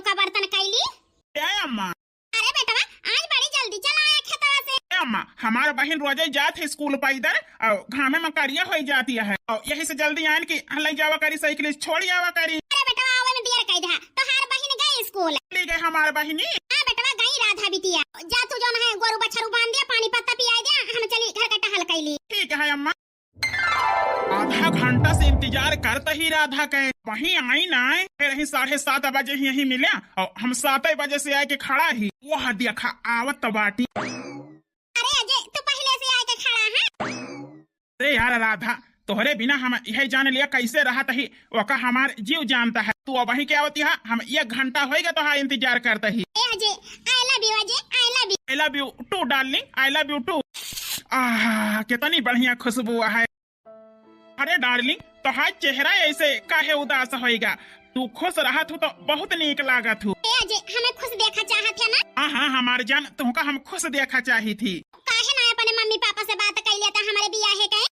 चौका बर्तन कैली। अम्मा अरे बेटवा आज बड़ी जल्दी चला आया खेतवा से। अम्मा हमारा बहन रोजे जात है स्कूल पर इधर और घामे में करिया हो जाती है और यही से जल्दी आन की हल जावा करी साइकिल छोड़ जावा करी। अरे बेटवा आवे में देर कई दा तो हार बहन गई स्कूल। ले गए हमारे बहनी। हां बेटवा गई राधा बिटिया। जा तू जोन है गोरु बछरू बांध दिया पानी पत्ता पिया दे हम चली घर का टहल कैली। ठीक है अम्मा। आधा घंटा से इंतजार करता ही राधा के वहीं आई ना फिर ही 7:30 बजे यही मिले और हम 7 बजे से आके खड़ा ही वह देखा आवत बाटी। अरे अजय तू पहले से आके खड़ा है। अरे यार राधा तोहरे बिना हम यही जान लिया कैसे रहा ही वका हमार जीव जानता है तू वहीं क्या होती है हम 1 घंटा होएगा तो हाँ इंतजार करता ही। Ajay I love you Ajay I love you too darling I love you too. कितनी बढ़िया खुशबू है। अरे डार्लिंग तो हाथ चेहरा ऐसे काहे उदास होएगा तू खुश रहा तू तो बहुत नीक लागत हूँ। अजय हमें खुश देखा चाहत है ना। हाँ हमार जान तुमका हम खुश देखा चाही थी। काहे ना अपने मम्मी पापा से बात कर लिया था हमारे बियाह के।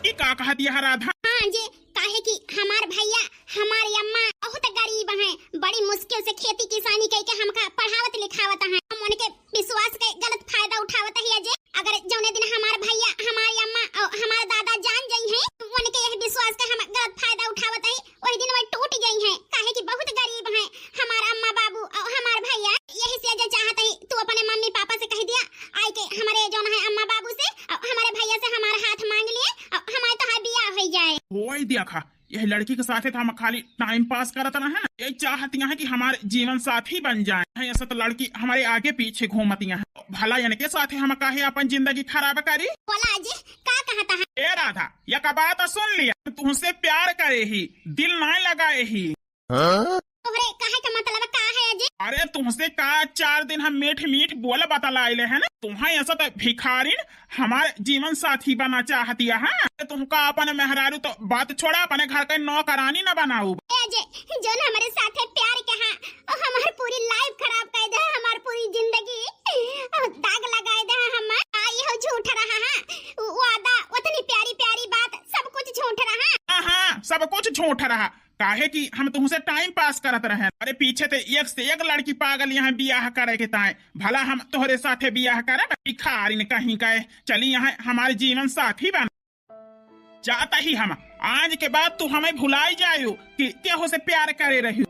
ये का कहा दिया राधा। हाँ जी काहे कि हमार भैया हमारी अम्मा बहुत गरीब हैं बड़ी मुश्किल से खेती किसानी करके हमका पढ़ावत लिखावत हैं हम उनके विश्वास के गलत फायदा उठावत है अजय। अगर जौने दिन हमार भैया हमारी अम्मा और हमारे दादा जान गई हैं उनके यह विश्वास का हम गलत फायदा उठावत है वही दिन वही टूट गई हैं काहे कि बहुत गरीब हैं हमारा अम्मा बाबू और हमार भैया। यही से अजय चाहत है तू अपने मम्मी पापा से कह दिया आई के हमारे जौन है अम्मा बाबू से और हमारे भैया से हमारा हाथ मांग लिए और हमारे तो बियाह हो जाए। वही देखा यह लड़की के साथ हम खाली टाइम पास करत रहे हैं यही चाहती है कि हमारे जीवन साथी बन जाए। ऐसा तो लड़की हमारे आगे पीछे घूमती है भला इनके साथ हम काहे अपन जिंदगी खराब करी। बोला अजय का कहता है। ए राधा यह का बात सुन लिया तुमसे प्यार करे ही दिल ना लगाए ही। तोहरे काहे का मतलब का है अजय। अरे तुमसे का 4 दिन हम मीठ बोल बतलाइले है ना तुम्हें ऐसा तो भिखारिन हमारे जीवन साथी बना चाहती है। तुमका अपन मेहरारू तो बात छोड़ा अपने घर के नौकरानी न बनाऊ। अजय जो हमारे साथ है प्यार के हाँ हमारी पूरी लाइफ खराब कर दे हमारी पूरी जिंदगी दाग लगा दे हम ये झूठ रहा है वादा उतनी प्यारी प्यारी बात सब कुछ झूठ रहा। हाँ सब कुछ झूठ रहा काहे कि हम तुमसे टाइम पास करत रहे। अरे पीछे ते एक से एक लड़की पागल यहाँ बियाह करे के ताए भला हम तोहरे साथे बियाह करे भिखारिन कहीं गए चली यहाँ हमारे जीवन साथी बन जाता ही हम आज के बाद तू हमें भुलाई जायो कि केहू से प्यार करे रही।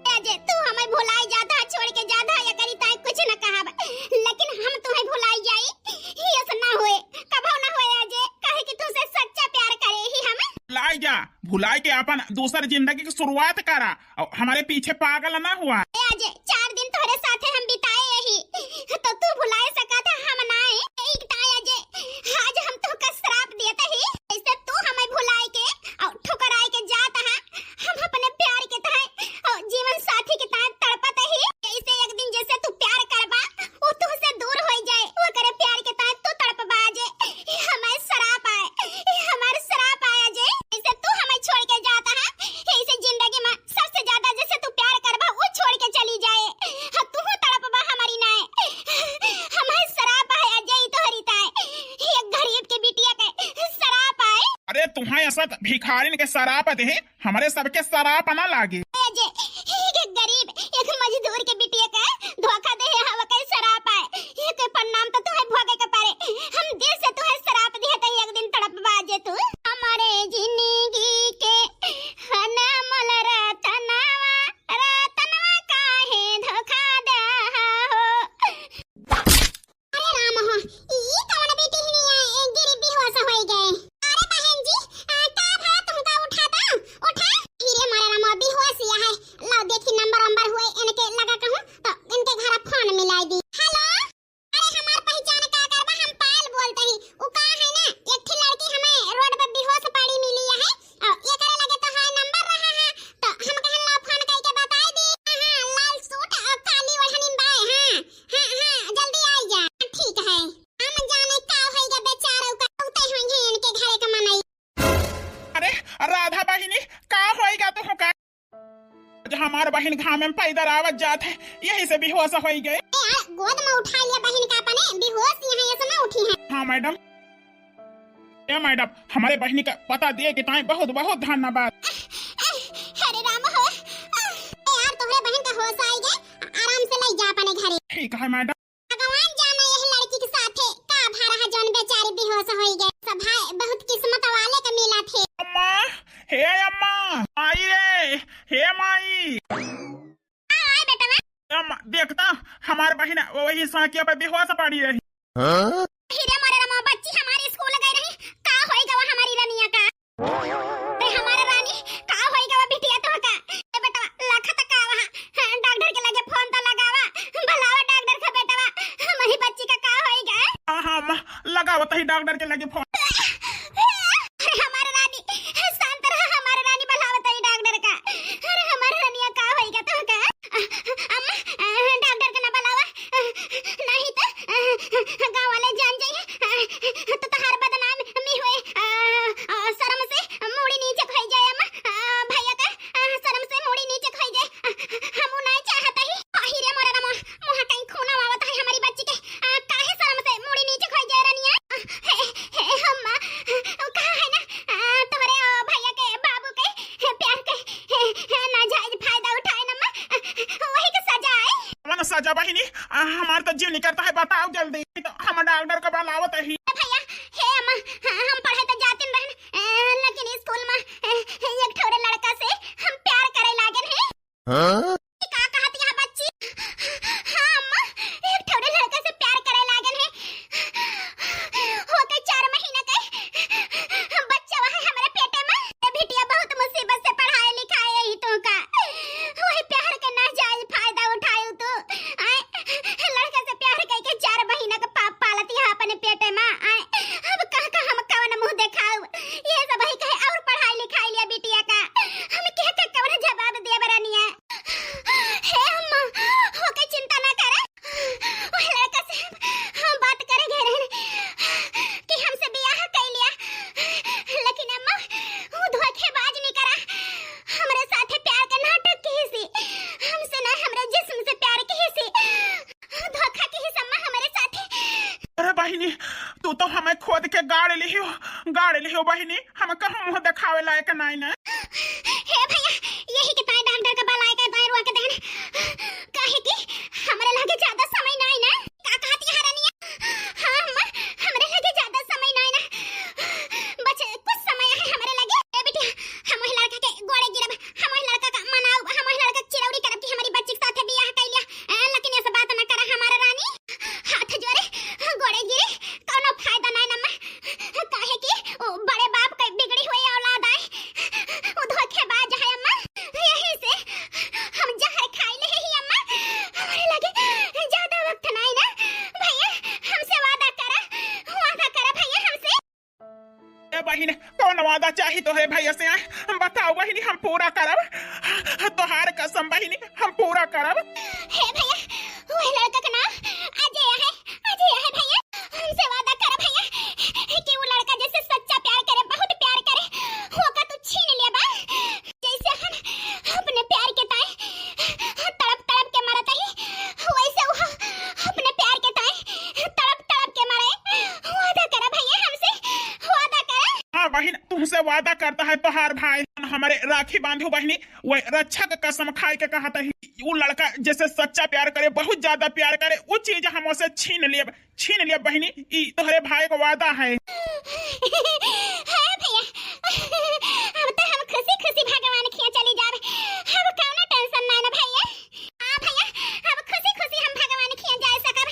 तू हमें भुलाई जाता छोड़ के जाता या करी ताए कुछ न कहा लेकिन हम तुम्हें भुलाई जाई ये ना होए कभी ना होए अजय काहे कि तुझसे सच्चा प्यार करे ही हम भुलाई जा भुलाई के अपन दूसरी जिंदगी की शुरुआत करा और हमारे पीछे पागल ना हुआ। अजय 4 दिन तुम्हारे साथ हम बिताए यही तो तू भुला सका था हम ना एक अजय आज हम तुमका श्राप देते ही इससे तू हमें भुलाई के और ठुकराए के जाता है हम अपने प्यार के तहत और जीवन साथी के तहत तड़पते ही इसे एक दिन जैसे तू प्यार करबा वो तुझसे दूर हो जाए वो करे प्यार के तहत तू तड़पबा अजय हमें श्राप आए हमारे श्राप आए अजय इसे तू हमें छोड़ के जाता है इसे जिंदगी में सबसे ज्यादा जैसे तू प्यार करबा वो छोड़ के चली जाए तू तड़पबा हमारी ना हमारे श्राप आए अजय तोहरी ताए एक गरीब के बिटिया के श्राप आए। अरे तुम्हारे ऐसा भिखारिन के शराप है हमारे सबके शराप ना लागे। एक गरीब एक मजदूर के बिटिया का धोखा दे हवा के शराप आए ये कोई परिणाम तो तुम्हें भोगे के पारे हम दिल से तुम्हें शराप दिए तो एक दिन तड़प बाजे तू हमारे जिंदगी के अनमोल रतनवा काहे धोखा दे हो। अरे राम हो ये कौन बेटी ही है गरीब बेहोश हो गए। अरे बहन जी का भा तुमका उठाता उठा फिर हमारा राम बेहोश है लो देखी नंबर हुए इनके लगा कहूं तो इनके घर फोन मिलाई दी। हेलो अरे हमार पहचान का करबा हम पायल बोलते ही उ का है ना एक थी लड़की हमें रोड पे बेहोश पड़ी मिली है और ये करे लगे तो हां नंबर रहा है तो हम कहन ला फोन करके बता दी। हां लाल सूट और काली ओढ़नी बाय हां जल्दी आ जा ठीक है हम जाने का होएगा बेचारा का उते होंगे इनके घरे का मनाई। अरे राधा बहिनी का होएगा तुम का हमारे बहन घाम में पैदल आवत जात है यही से बेहोश हो गए। गोद में उठा लिया बहन का अपने बेहोश यहाँ ऐसे ना उठी है। हाँ मैडम मैडम हमारे बहनी का पता दिए कि ताई बहुत बहुत धन्यवाद। अरे राम हो यार तुम्हारे बहन का होश आई गए, आराम से ले जा अपने घरे। ठीक है मैडम। भगवान जाने यही लड़की के साथे का भरा जौन बेचारी बेहोश हो गए। सब भाई बहुत किस्मत वाले के मिला थे। अम्मा, हे अम्मा, आई रे, हे माई। आए बेटा मैं। अम्मा देखता हमार बहन वही सड़किया पे बेहोश पड़ी रही। हीरे मारे रमा बच्ची हमारे स्कूल गई रही, का होएगा वो हमारी रनिया का? ते हमारे रानी का होएगा वो बिटिया तो का? ए बेटा लखत का वहां डॉक्टर के लगे फोन तो लगावा, भलावा डॉक्टर का बेटा हमारी बच्ची का का होएगा? हां हां अम्मा लगाओ तही डॉक्टर के लगे फोन। अरे हमारे रानी शांत रहा, हमारे रानी भलावा तही डॉक्टर का। अरे हमारे रनिया का होएगा तो का? अम्मा डॉक्टर का ना भलावा, नहीं तो गांव वाले जान जाइए तो तहार बदनाम मी हुए। शर्म से मुड़ी नीचे खोई जाए अम्मा, भैया का शर्म से मुड़ी नीचे खोई जाए। हम नहीं चाहता ही हीरे मोरा ना मुंह कहीं खूना आवत है हमारी बच्ची के, काहे शर्म से मुड़ी नीचे खोई जाए रनिया? हे अम्मा कहा है ना तुम्हारे भैया के बाबू के प्यार के नाजायज फायदा उठाए ना अम्मा, वही के सजा है। मन सजा बहिनी हमार तो जीव निकलता है, बताओ जल्दी तो हम डॉक्टर का बुलावत ही। भैया हे अम्मा हम पढ़े तो जाते रहन, लेकिन स्कूल में एक ठोरे लड़का से हम प्यार करे लागन है। हां का कहत यहां बच्ची? हां अम्मा एक ठोरे लड़का से प्यार करे लागन है, हो गए 4 महीने के बच्चा वहां हमारे पेटे में। बिटिया बहुत मुसीबत से पढ़ाए लिखाए ही तो का वही प्यार के नाजायज फायदा उठाए तो लड़का से प्यार करके 4 महीना का पाप पालती है अपने पेटे में। अब कह हम कवन मुंह देखाऊ? ये सब ही कहे और पढ़ाई लिखाई लिया बिटिया का, हम के कवन जवाब दिया बरनिया? हे अम्मा हो के चिंता ना करे, वही लड़का से हम बात करेंगे रहने कि हमसे ब्याह कर लिया, लेकिन अम्मा वो धोखेबाज नहीं करा, हमरे साथे प्यार का नाटक की सी, हमसे ना हमरे जिस्म से प्यार की सी, धोखा की सम्मा हमारे साथे। अरे बहिनी तू तो हमें खोद के गाड़ लियो बहिनी, हम कहूं मुंह दिखावे लायक नहीं ना। हे भैया यही के ताई डॉक्टर का बलाय का दाई रुआ के देन, काहे कि हमरे लगे ज्यादा समय नहीं ना। का कहती है रनिया? हां अम्मा हमरे लगे ज्यादा समय नहीं ना, बस कुछ समय है हमरे लगे। ए बेटी हम वही लड़का के गोड़े गिरब, हम वही लड़का का मनाऊ, हम वही लड़का चिरौरी करब कि हमारी बच्ची के साथे बियाह कर लिया, लेकिन ऐसे बात ना करा हमारा रानी, हाथ जोड़े गोड़े गिरे कोनो फायदा नहीं ना अम्मा, काहे कि ओ बड़े बाप के बिगड़ी हुई औलाद आए, वो धोखेबाज है अम्मा। यही से हम जहर खाई ले ही अम्मा, हमारे लगे ज्यादा वक्त नहीं ना। भैया हमसे वादा करा भैया हमसे। ए बहिनी कौन वादा चाहिए तो है भैया से? बताओ बहिनी हम पूरा करब, तोहार कसम बहिनी हम पूरा करब। हे भैया वही लड़का का नाम अजय है भैया, हमसे वादा कर भैया कि वो लड़का जैसे सच्चा प्यार करे, बहुत प्यार करे, वो का तू छीन लिया बा, जैसे हम अपने प्यार के ताए तड़प के मरत ही, वैसे वो अपने प्यार के ताए तड़प के मरे। वादा कर भैया हमसे, वादा कर। हाँ बहिन तुमसे वादा करता है तोहार भाई, हमारे राखी बांधो बहिनी, वो रक्षा का कसम खाए के कहा था वो लड़का जैसे सच्चा प्यार करे, बहुत ज्यादा प्यार करे, वो चीज हम उसे छीन लिया बहिनी, ई तोहरे भाई को वादा है। हां भैया अब तो हम खुशी भगवान खिया चली जावे, अब कौनो टेंशन ना भैया। हां भैया अब खुशी हम भगवान खिया जा सकब,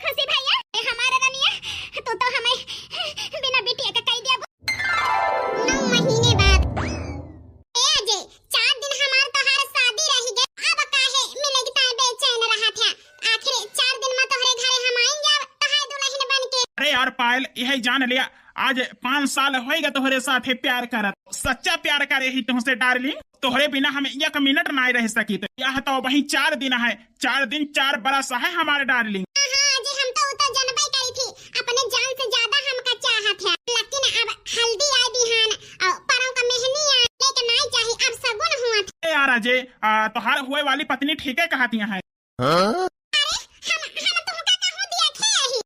खुशी भैया। हमारा रनिया तू तो हमें बिना बिटिया का कह दिया 9 महीने बाद। ए अजय 4 दिन हमार तोहार शादी रही गए, अब काहे मिलेगी ता बेचैन रहा था? आखिर 4 दिन में तोहरे घरे हम आइन जाब तहार दुल्हन बन के। अरे यार पायल यही जान लिया, आज 5 साल होएगा तोहरे साथे प्यार करत, सच्चा प्यार करे ही तुमसे डार्लिंग, तोहरे बिना हम 1 मिनट ना रह सकी। तो यह तो वही 4 दिन है, 4 दिन 4 बरस है हमारे डार्लिंग। हां जी हम तो जनबई करी थी, अपने जान से ज्यादा हमका चाहत है, लेकिन अब हल्दी आई बिहान और परम का मेहंदी आई, लेकिन नहीं चाहिए अब सगुन हुआ। ए यार अजय तोहार हुए वाली पत्नी ठीक है कहती है। अरे हम तुमका कहूं दिया थे यही।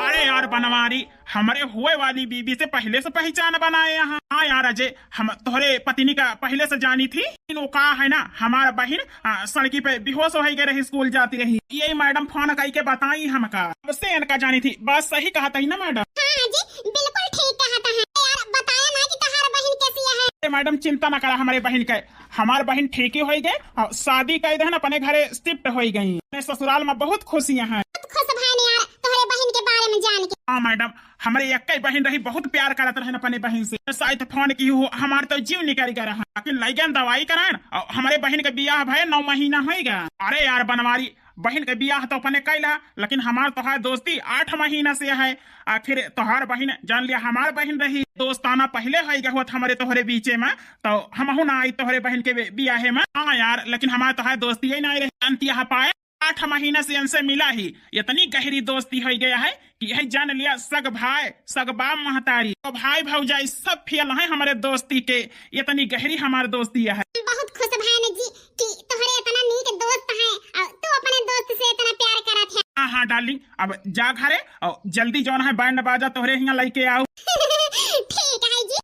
अरे यार बनवारी हमारे हुए वाली बीबी से पहले से पहचान बनाए यहाँ। हाँ यार अजय, हम तोहरे पत्नी का पहले से जानी थी। वो कहा है ना, हमारा बहन सड़की पे बेहोश हो गई रही, स्कूल जाती रही। यही मैडम फोन करके बताई हमका, उससे इनका जानी थी। बस सही कहा था ना मैडम? हाँ जी, बिल्कुल ठीक कहा था। यार बताया ना कि तुम्हारा बहन कैसी है। मैडम चिंता न करा हमारे बहन का, हमारे बहन ठीक ही हो गए और शादी कर दे अपने घरे शिफ्ट हो गई। ससुराल में बहुत खुशियाँ हैं। खुश भाई ने यार तुम्हारे बहन के बारे में जान के। हाँ मैडम, हमारे एक बहन रही, बहुत प्यार करत रहे अपने बहन से। शायद फोन की हो, हमारे तो जीव निकल गया रहा। लेकिन लैगन दवाई कराएं और हमारे बहन के बियाह भय 9 महीना हो गया। अरे यार बनवारी, बहन के बियाह तो अपने कैला, लेकिन हमार तोहार दोस्ती 8 महीना से है। आखिर तोहार बहन जान लिया हमार बहन रही, दोस्ताना पहले हो गया हुआ हमारे तोहरे बीचे में, तो हम ना आई तोहरे बहन के बियाहे में। हाँ यार, लेकिन हमारे तोहार दोस्ती ही नहीं रही। अंतिया पाए 8 महीना से इनसे मिला ही, इतनी गहरी दोस्ती हो गया है कि यह जान लिया सग भाई सग बाप महतारी तो भाई भौजाई सब फेल है हमारे दोस्ती के। इतनी गहरी हमारी दोस्ती है। बहुत खुश भाई जी कि तुम्हारे इतना नीक दोस्त है और तू अपने दोस्त से इतना प्यार करत है। हाँ हाँ डार्लिंग, अब जा घरे और जल्दी जो है बैंड बाजा तोहरे यहाँ लेके आओ। ठीक है जी।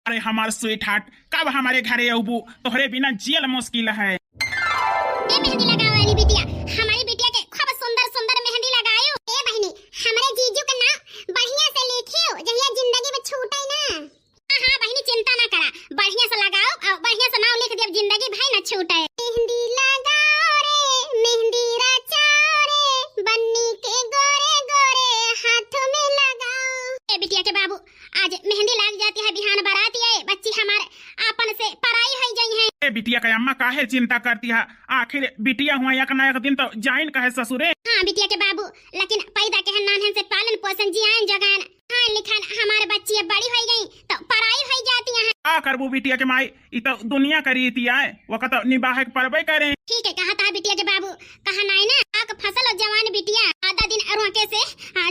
अरे हमारे स्वीट हार्ट, कब हमारे घरे अबू? तोहरे बिना जियल मुश्किल है। मेहंदी लगाओ वाली बिटिया, हमारी बिटिया के खूब सुंदर सुंदर मेहंदी लगायो। ए बहनी, हमारे जीजू का नाम बढ़िया से लिखियो, जहिया जिंदगी में छूटे ना। हां हां बहनी, चिंता ना करा, बढ़िया से लगाओ और बढ़िया से नाम लिख दियो, जिंदगी भाई ना छूटे। मेहंदी लगाओ रे, मेहंदी रचाओ रे, बन्नी के गोरे गोरे हाथों में लगाओ। ए बिटिया के बाबू, आज मेहंदी लग जाती है, बिहान बारात आए, बच्ची हमारे आपन से पराई हो गई है। बिटिया का अम्मा काहे चिंता करती है? आखिर बिटिया हुआ एक ना एक दिन तो जाइन कहे ससुरे। हाँ बिटिया के बाबू, लेकिन पैदा के नानहन से पालन पोषण जियान जगान हाँ लिखन हमारे बच्ची अब बड़ी हो गई तो पराई हो जाती है। आ करबू बिटिया के माई, ई तो दुनिया का रीति है, वो तो निभाए के परबे करे। ठीक है, कहा था बिटिया के बाबू, कहा नहीं ना आक फसल और जवान बिटिया आधा दिन रोके से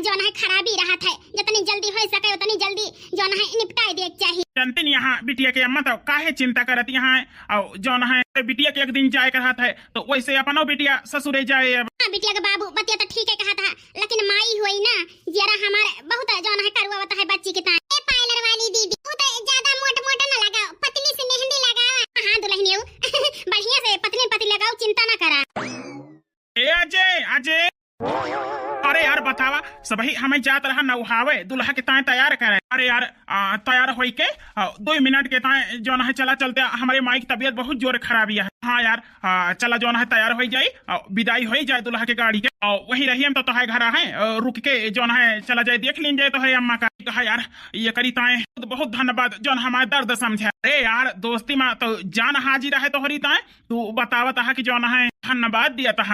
जो है खराबी रहा था, जितनी जल्दी हो सके उतनी जल्दी जो है निपटाई दे चाहिए। जानते नहीं यहाँ बिटिया के अम्मा तो काहे चिंता करती यहाँ और जो है बिटिया के एक दिन जाए कर रहा था तो वैसे अपनो बिटिया ससुरे जाए। अब हाँ बिटिया के बाबू, बतिया तो ठीक है कहा था, लेकिन माई हुई ना जरा हमारे बहुत जो है करवा होता है बच्ची के ताए। पार्लर वाली दीदी तू तो ज्यादा मोटा मोटा ना लगाओ, पतली से मेहंदी लगाओ। हाँ दुल्हनियो बढ़िया से पतली पतली लगाओ, चिंता ना करा। ए अजय अजय, अरे यार बतावा सबही हमें जात रहा नौहावे दुल्हा के ताए तैयार करे। अरे यार तैयार होई के 2 मिनट के ताए जो है चला चलते, हमारे माई की तबीयत बहुत जोर खराबी है। हाँ यार चला जो है तैयार हो जाए, विदाई हो जाए दुल्हा के गाड़ी के, और वही रही हम तो तोहे घर है रुक के जो है चला जाए, देख लीन जाए तो है अम्मा का। कहा यार ये करी ताए बहुत धन्यवाद जो हमारे दर्द समझे। अरे यार दोस्ती में तो जान हाजिर है तोहरी ताए, तू बतावत है कि जो है धन्यवाद दिया था।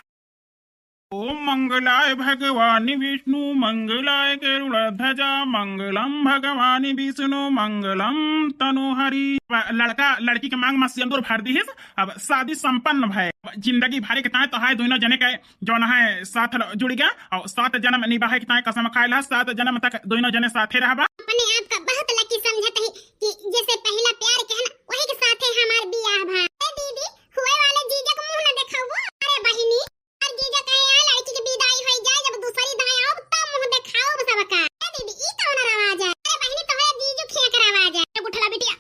ओम मंगलाय भगवानी विष्णु मंगलाय गरुड़ध्वजा मंगलम भगवानी विष्णु मंगलम तनुहरि। लड़का लड़की के मांग में सिंदूर भर दी, अब शादी संपन्न भय। जिंदगी भर के ताए तो है दोनों जने के जो है साथ जुड़ गया और 7 जन्म निभाए के ताए कसम खाए 7 जन्म तक दोनों जने साथे रहबा। अपने आप का बहुत लकी समझत है कि जैसे पहला प्यार के है ना वही के साथे हमार बियाह भा। ए दीदी हुए वाले जीजा को मुंह ना दिखाओ। अरे बहिनी और जीजा कहे यार लड़की की विदाई हो जाए, जब दूसरी दाई आओ तब मुंह दिखाओ सबका। ए दीदी ई कौन आवाज है? अरे बहिनी तोहरे जीजू खिया कर आवाज है। गुठला बिटिया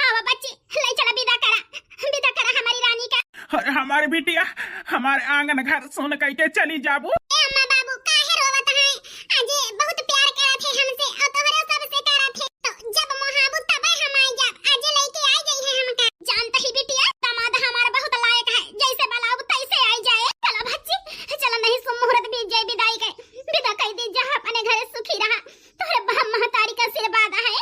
आवा बच्ची ले चला विदा करा हमारी रानी का। और हमारी बिटिया हमारे आंगन घर सुन के चली जाबू। ए अम्मा बाबू काहे रोवत है? अजय बहुत प्यार करत है हमसे और तोहरे सबसे करत है, तो जब मोहाबू तबे हम आई जब अजय लेके आई गई है हमका। जानता ही बिटिया दामाद हमारा बहुत लायक है, जैसे बलाऊ तैसे आई जाए। चलो बच्ची चलो, नहीं सुम मुहूर्त बीत जाए, विदाई के विदा कह दी जा अपने घर सुखी रहा, तोहरे बाप महतारी का आशीर्वाद है।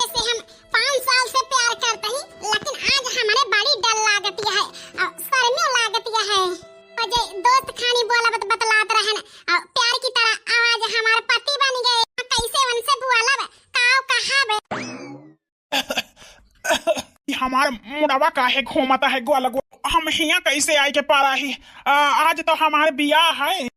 ऐसे हम 5 साल से प्यार करते हैं, लेकिन आज हमारे बड़ी डर लागती है और शर्म लागती है। अजय दोस्त खानी बोला बतलात रहन और प्यार की तरह आवाज हमारे पति बन गए, कैसे उनसे बुआला काव कहावे। हमार मुड़वा काहे घूमता है गोल गोल, हम हियां कैसे आए के पारा ही? आज तो हमारे बियाह है,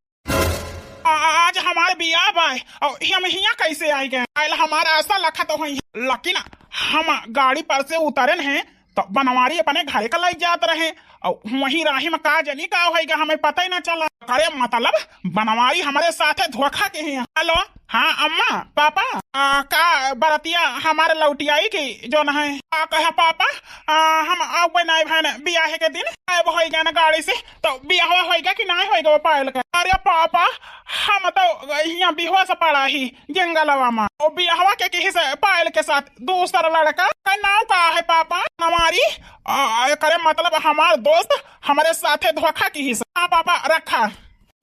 आज हमारे बियाह बाय और हम हियां कैसे आए गए? हमारा आशा लखा तो है, लेकिन हम गाड़ी पर से उतरन हैं तो बनवारी अपने घर का लग जात रहे और वही राही में का जनी का होएगा हमें पता ही ना चला। अरे मतलब बनवारी हमारे साथ है धोखा के हैं। हेलो हाँ अम्मा पापा का बरतिया हमारे लौटी आई की जो न है कहा पापा हम अब नहीं भाई ब्याह के दिन आब होगा ना गाड़ी से तो ब्याह होगा कि नहीं होगा वो पायल का। अरे पापा हम तो यहाँ बिहुआ से पड़ा ही जंगलवा में और ब्याहवा के किसी से पायल के साथ दूसरा लड़का का नाम का है पापा हमारी करे मतलब हमारे दोस्त हमारे साथ धोखा की ही हाँ पापा रखा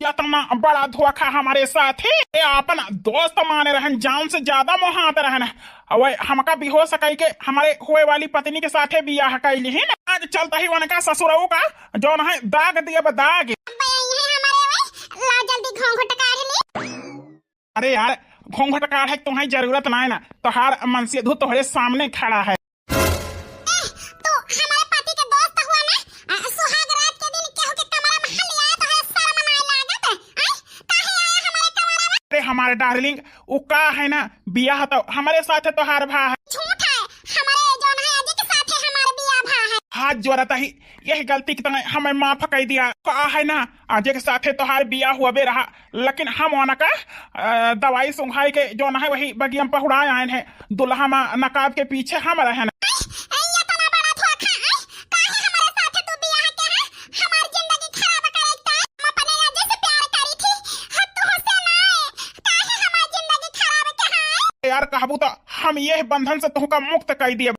इतना बड़ा धोखा हमारे साथ है अपन दोस्त माने रहन जान से ज्यादा मोहात रहन वही हमका भी हो सके के हमारे हुए वाली पत्नी के साथ बियाह कैली है ना। आज चलता ही उनका ससुरऊ का जो न है दाग दिया दाग। अरे यार घूंघट काढ़े तुम्हें जरूरत नहीं ना तोहार मनसी धू तुम्हारे सामने खड़ा है। हमारे डार्लिंग वो का है ना बियाह तो हमारे साथ तो हार भा है झूठ है हमारे जो है अजय के साथ है हमारे बियाह भा है हाथ जोड़ता ही यही गलती की तरह हमें माफ कर दिया का है ना अजय के साथ तो हार बियाह हुआ बे रहा लेकिन हम वहाँ का दवाई सुंघाई के जो है वही बगियम पहुड़ा आए हैं दुल्हा में नकाब के पीछे हम रहे ना। यार कहबू तो हम ये बंधन से तुमका मुक्त कर दिए।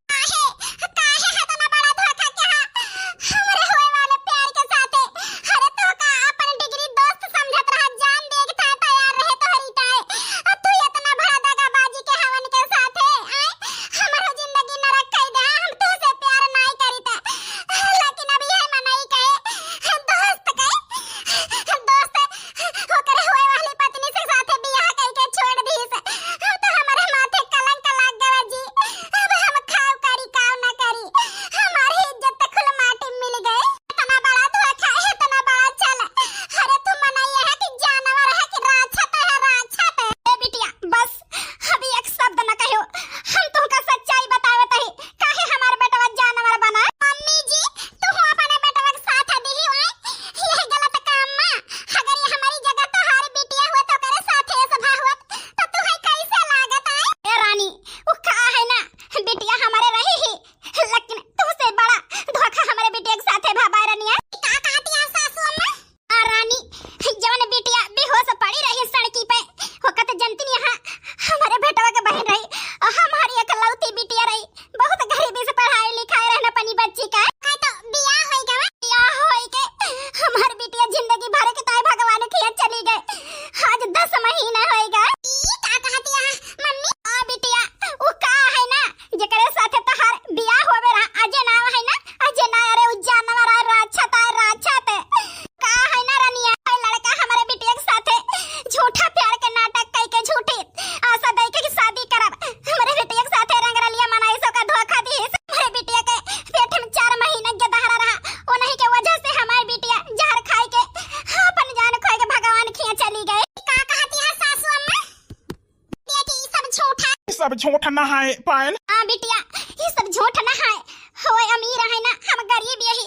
सब झूठ ना है पायल। हाँ बिटिया ये सब झूठ ना है होए अमीर है ना हम गरीब यही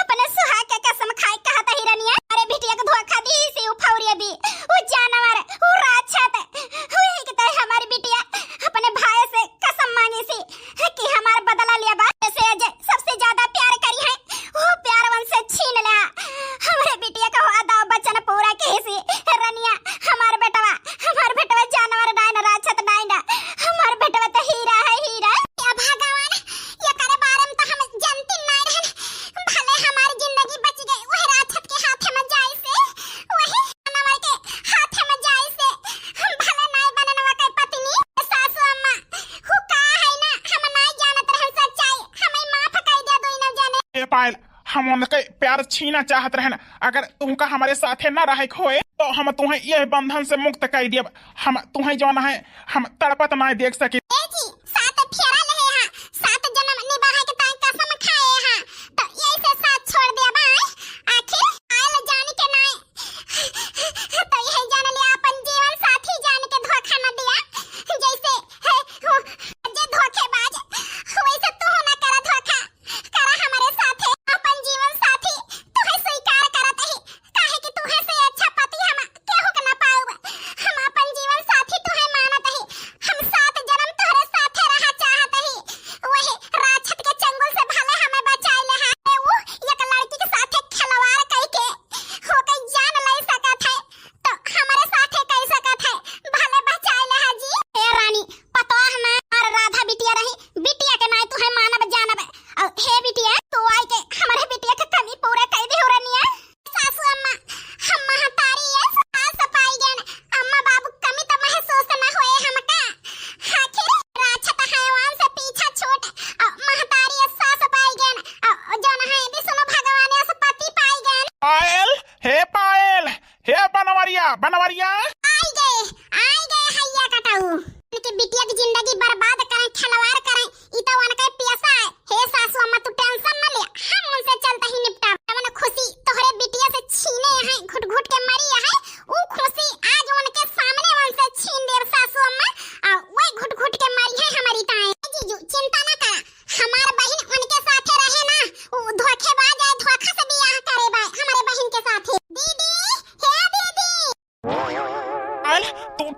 अपने सुहाग के कसम खाए कहता ही रनिया। अरे बिटिया को धोखा दी से उफौरिया भी वो जानवर वो राक्षस वही कहता है हमारी बिटिया अपने भाई से कसम मांगी सी कि हमारा बदला लिया बात से अजय सबसे ज्यादा प्यार करी है वो प्यार वन से छीन लिया हमारे बिटिया का वादा बचन पूरा कैसे रनिया। हमारे बेटवा जानवर डायना राक्षस डायना हमारे बेटवा तो हीरा है हीरा। या भगवान ये करे बारे में तो हम जानती नहीं रहन भले हमारी जिंदगी बच गई वही राक्षस के हाथ में जाए से वही जानवर के हाथ में जाए से हम भले नहीं बननवा के पत्नी सासू अम्मा हु का है ना हम नहीं जानत रहन सच्चाई हमें माफ कर दे दो न जाने। ए पायल हम उनके प्यार छीना चाहत रहन अगर तुमका हमारे साथे न रहे खोए तो हम तुम्हें यह बंधन से मुक्त कर दिए। हम तुम्हें जो है हम तड़पत नहीं देख सके।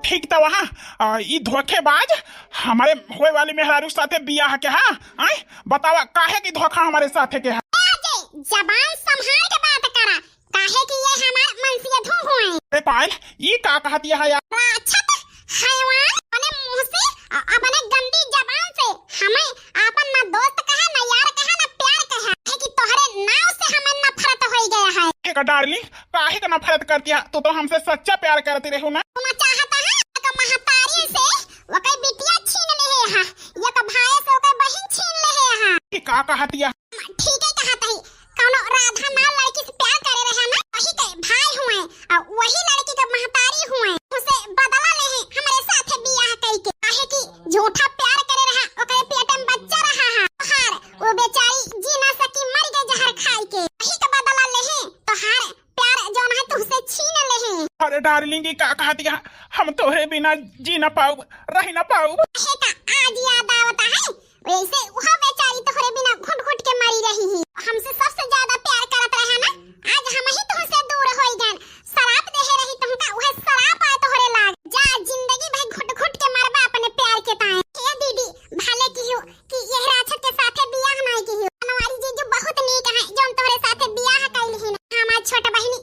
ठीक था वहाँ ई धोखेबाज हमारे होए वाली मेहरारू साथे बियाह के हाँ आए बतावा काहे की धोखा हमारे साथे के जबान संभाल के बात करा काहे कि ये हमार मनसिया धो हुए अरे पायल ये का कहती है यार राक्षस हैवान अपने मुंह से अपने गंदी जबान से हमें आपन ना दोस्त कहा ना यार कहा ना प्यार कहा है कि तोहरे नाव से हमें नफरत हो गया है एक डार्लिंग काहे का नफरत करती है तू तो हमसे सच्चा प्यार करती रहू ना तुम चाहता है कि महतारी से वो कई बिटिया छीन ले है या का भाई से वो कई बहन छीन ले है ये का कहती है ठीक है कहता है कौनो राधा नाम लड़की से प्यार करे रहे ना वही के भाई हुए और वही लड़की के महतारी हुए उसे बदला ले हैं हमारे साथ बियाह कई के काहे कि झूठा प्यार करे रहा ओकरे पेट में बच्चा रहा है हार वो बेचारी जी ना सकी मर गई जहर खाई के वही के बदला ले हैं तो हार प्यार जोन है तुमसे छीन ले हैं अरे डार्लिंग का कहती है हम तोहरे बिना जी ना पाऊ रह ना पाऊ है का आज याद आवता है वैसे वह बेचारी तोहरे बिना घुट-घुट के मरी रही है हमसे सबसे ज्यादा प्यार करत रहा ना आज हम ही तुमसे दूर होई गन शराब दे रही तुमका वह शराब आए तोहरे लाग जा जिंदगी भर घुट-घुट के मरबा अपने प्यार के ताए के दीदी भले की हो कि यह राक्षस के साथे बियाह नहीं की हो हमारी जीजू बहुत नीक है जोन तोहरे साथे बियाह कइल ही ना हमार छोट बहिनी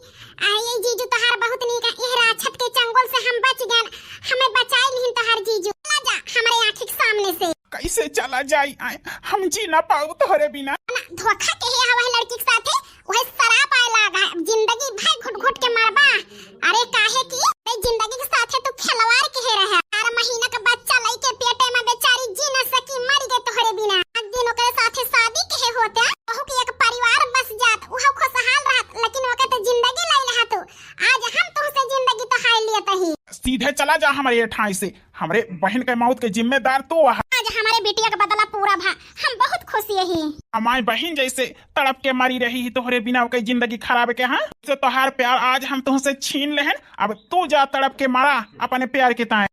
ये जीजू तोहार बहुत नीक है यह राक्षस के चंगुल से हम बच गन हमें बचाई नहीं तोहार जीजू चला जा हमारे आंखों के सामने से कैसे चला जाई आए हम जी ना पाऊ तोहरे बिना धोखा के है वह लड़की के साथे वह शराब आए लागा जिंदगी भर घुट-घुट के मरबा अरे काहे की जिंदगी के साथे तू खिलवाड़ के है रहा 4 महीना का बच्चा लई के पेटे में बेचारी जी न सकी मर गई तोहरे बिना आज दिन ओकरे साथे शादी के होते बहु की एक परिवार बस जात वह खुशहाल रहत लेकिन ओके तो जिंदगी लई रहा तू आज हम तुमसे जिंदगी तो हाय लियत ही सीधे चला जा हमारे ठाई से हमारे बहन के मौत के जिम्मेदार तू है आज हमारे बेटिया का बदला पूरा भा हम बहुत खुशी है हमारी बहन जैसे तड़प के मरी रही है तोहरे बिना ओके जिंदगी खराब के हाँ से तोहार प्यार आज हम तुमसे छीन लेहन अब तू जा तड़प के मारा अपने प्यार के ताए